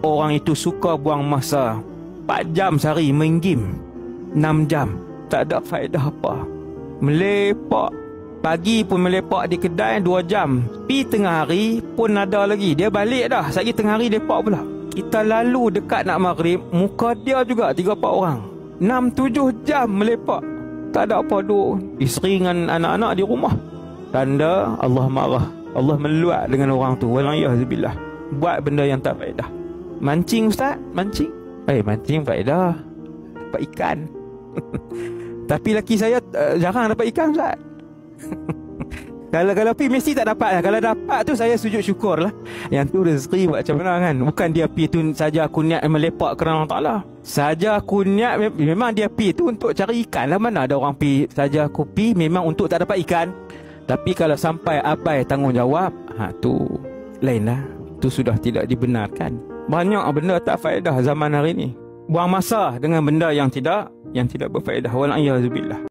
orang itu suka buang masa 4 jam sehari main game, 6 jam, tak ada faedah apa. Melepak, pagi pun melepak di kedai 2 jam, pi tengah hari pun ada lagi, dia balik dah, sekali tengah hari lepak pula. Kita lalu dekat nak maghrib, muka dia juga 3-4 orang, 6-7 jam melepak, tak ada apa duk. Isteri dengan anak-anak di rumah. Tanda Allah marah, Allah meluat dengan orang tu. Waliyahzubillah. Buat benda yang tak faedah. Mancing ustaz, mancing. Mancing faedah, dapat ikan. Tapi laki saya jarang dapat ikan ustaz. Kalau pi mesti tak dapat lah. Kalau dapat tu saya sujud syukur lah. Yang tu rezeki buat macam mana kan. Bukan dia pi tu saja aku niat melepak kerana Allah Ta'ala. Saja aku niat, memang dia pi tu untuk cari ikan lah. Mana ada orang pi saja aku pi memang untuk tak dapat ikan. Tapi kalau sampai abai tanggungjawab, tu lain lah. Tu sudah tidak dibenarkan. Banyak benda tak faedah zaman hari ni. Buang masa dengan benda yang tidak berfaedah. Waliyahzubillah.